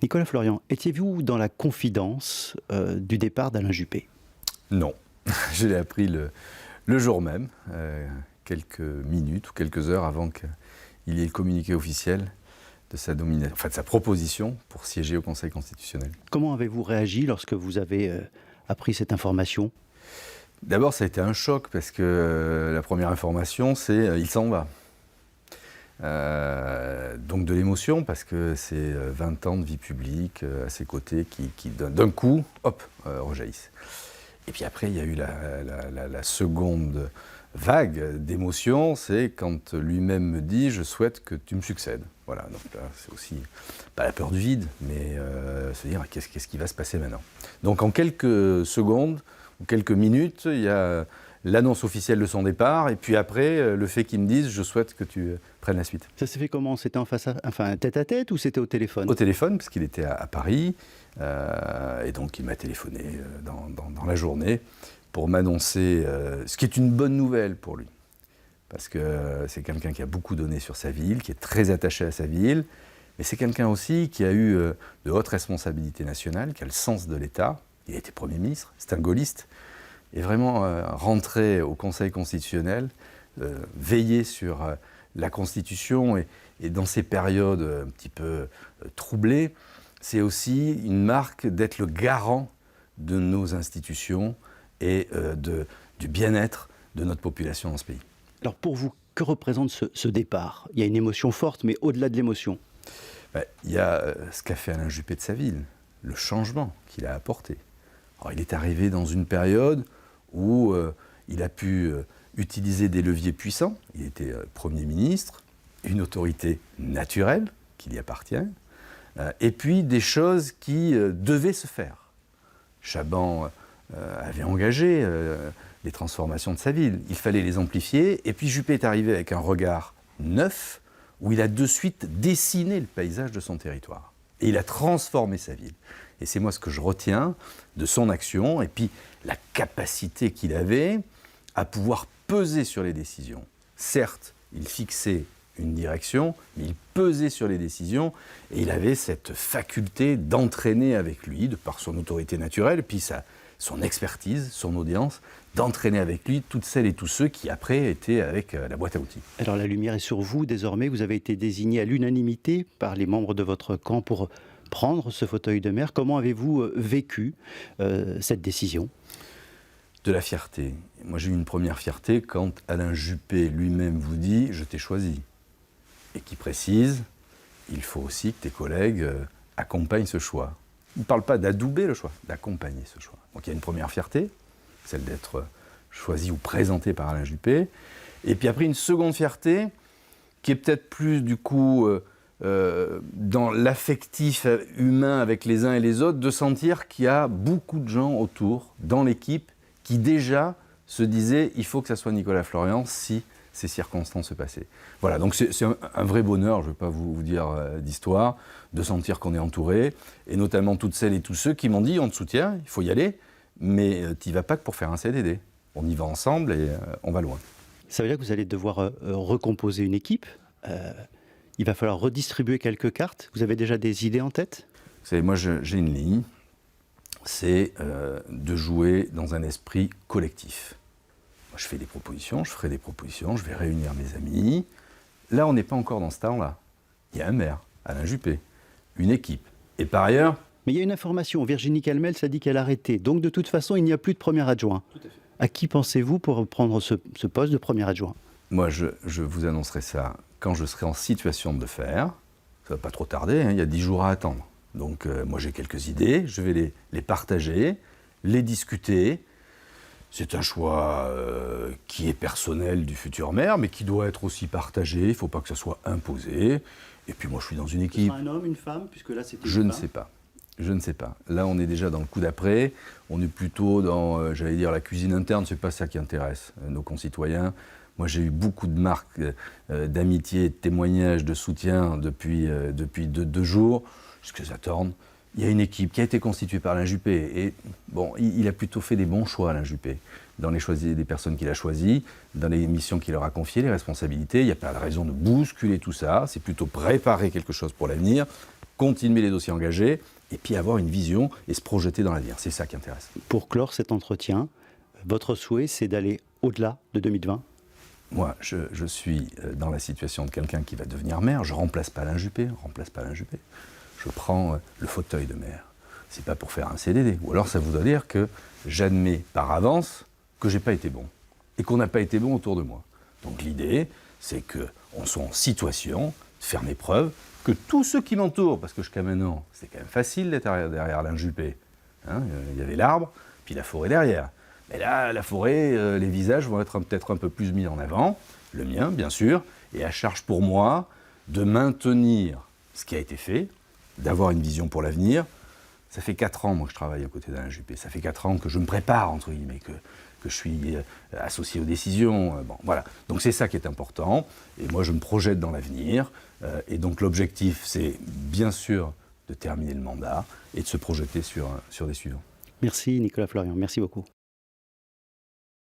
Nicolas Florian, étiez-vous dans la confidence du départ d'Alain Juppé? Non, je l'ai appris le jour même, quelques minutes ou quelques heures avant qu'il y ait le communiqué officiel de de sa proposition pour siéger au Conseil constitutionnel. Comment avez-vous réagi lorsque vous avez appris cette information? D'abord, ça a été un choc parce que la première information, c'est il s'en va. Donc de l'émotion parce que c'est 20 ans de vie publique à ses côtés qui d'un coup, hop, rejaillissent. Et puis après, il y a eu la seconde vague d'émotion, c'est quand lui-même me dit « je souhaite que tu me succèdes ». Voilà, donc là, c'est aussi, pas la peur du vide, mais se dire « qu'est-ce qui va se passer maintenant ?» Donc en quelques secondes ou quelques minutes, il y a l'annonce officielle de son départ, et puis après, le fait qu'il me dise « je souhaite que tu prennes la suite ». Ça s'est fait comment? C'était tête-à-tête ou c'était au téléphone? Au téléphone, parce qu'il était à Paris, et donc il m'a téléphoné dans la journée pour m'annoncer, ce qui est une bonne nouvelle pour lui, parce que c'est quelqu'un qui a beaucoup donné sur sa ville, qui est très attaché à sa ville, mais c'est quelqu'un aussi qui a eu de hautes responsabilités nationales, qui a le sens de l'État. Il a été Premier ministre, c'est un gaulliste, et vraiment rentrer au Conseil constitutionnel, veiller sur la Constitution, et dans ces périodes un petit peu troublées, c'est aussi une marque d'être le garant de nos institutions et du bien-être de notre population dans ce pays. Alors pour vous, que représente ce départ? Il y a une émotion forte, mais au-delà de l'émotion. Il y a ce qu'a fait Alain Juppé de sa ville, le changement qu'il a apporté. Alors, il est arrivé dans une période où il a pu utiliser des leviers puissants. Il était Premier ministre, une autorité naturelle qui lui appartient, et puis des choses qui devaient se faire. Chaban avait engagé les transformations de sa ville. Il fallait les amplifier, et puis Juppé est arrivé avec un regard neuf, où il a de suite dessiné le paysage de son territoire. Et il a transformé sa ville. Et c'est moi ce que je retiens de son action, et puis la capacité qu'il avait à pouvoir peser sur les décisions. Certes, il fixait une direction, mais il pesait sur les décisions, et il avait cette faculté d'entraîner avec lui, de par son autorité naturelle, puis son expertise, son audience, d'entraîner avec lui toutes celles et tous ceux qui après étaient avec la boîte à outils. Alors la lumière est sur vous désormais, vous avez été désigné à l'unanimité par les membres de votre camp pour prendre ce fauteuil de maire. Comment avez-vous vécu cette décision? De la fierté. Moi j'ai eu une première fierté quand Alain Juppé lui-même vous dit « je t'ai choisi » et qui précise « il faut aussi que tes collègues accompagnent ce choix ». Il ne parle pas d'adouber le choix, d'accompagner ce choix. Donc il y a une première fierté, celle d'être choisi ou présenté par Alain Juppé, et puis après une seconde fierté qui est peut-être plus du coup dans l'affectif humain avec les uns et les autres, de sentir qu'il y a beaucoup de gens autour, dans l'équipe, qui déjà se disaient il faut que ça soit Nicolas Florian si ces circonstances se passaient. Voilà, donc c'est un vrai bonheur, je ne vais pas vous dire d'histoire, de sentir qu'on est entouré, et notamment toutes celles et tous ceux qui m'ont dit on te soutient, il faut y aller, mais tu n'y vas pas que pour faire un CDD. On y va ensemble et on va loin. Ça veut dire que vous allez devoir recomposer une équipe. Il va falloir redistribuer quelques cartes. Vous avez déjà des idées en tête? Vous savez, moi j'ai une ligne, c'est de jouer dans un esprit collectif. Moi, je fais des propositions, je ferai des propositions, je vais réunir mes amis. Là, on n'est pas encore dans ce temps-là. Il y a un maire, Alain Juppé, une équipe. Et par ailleurs... Mais il y a une information, Virginie Calmels a dit qu'elle arrêtait. Donc de toute façon, il n'y a plus de premier adjoint. Tout à fait. À qui pensez-vous pour prendre ce poste de premier adjoint? Moi, je vous annoncerai ça quand je serai en situation de le faire. Ça ne va pas trop tarder, hein, il y a 10 jours à attendre. Donc moi, j'ai quelques idées, je vais les partager, les discuter. C'est un choix qui est personnel du futur maire, mais qui doit être aussi partagé. Il ne faut pas que ça soit imposé. Et puis moi, je suis dans une équipe. Ce sera un homme, une femme, puisque là, c'était Je ne sais pas. Je ne sais pas. Là, on est déjà dans le coup d'après. On est plutôt dans, j'allais dire, la cuisine interne. C'est pas ça qui intéresse nos concitoyens. Moi, j'ai eu beaucoup de marques d'amitié, de témoignages, de soutien depuis 2 jours. Jusque ça tourne. Il y a une équipe qui a été constituée par Alain Juppé. Et bon, il a plutôt fait des bons choix, Alain Juppé, dans des personnes qu'il a choisies, dans les missions qu'il leur a confiées, les responsabilités. Il n'y a pas de raison de bousculer tout ça. C'est plutôt préparer quelque chose pour l'avenir. continuer les dossiers engagés, et puis avoir une vision et se projeter dans l'avenir. C'est ça qui intéresse. Pour clore cet entretien, votre souhait, c'est d'aller au-delà de 2020 ? Moi, je suis dans la situation de quelqu'un qui va devenir maire. Je ne remplace pas Alain Juppé, Je prends le fauteuil de maire. C'est pas pour faire un CDD. Ou alors ça voudrait dire que j'admets par avance que j'ai pas été bon. Et qu'on n'a pas été bon autour de moi. Donc l'idée, c'est qu'on soit en situation de faire mes preuves, que tous ceux qui m'entourent, parce que jusqu'à maintenant, c'est quand même facile d'être derrière Alain Juppé. Hein, il y avait l'arbre, puis la forêt derrière. Mais là, la forêt, les visages vont être peut-être un peu plus mis en avant, le mien, bien sûr, et à charge pour moi de maintenir ce qui a été fait, d'avoir une vision pour l'avenir. Ça fait 4 ans, moi, que je travaille à côté d'Alain Juppé. Ça fait 4 ans que je me prépare, entre guillemets, que je suis associé aux décisions. Bon, voilà. Donc c'est ça qui est important. Et moi, je me projette dans l'avenir. Et donc l'objectif, c'est bien sûr de terminer le mandat et de se projeter sur des suivants. Merci Nicolas Florian, merci beaucoup.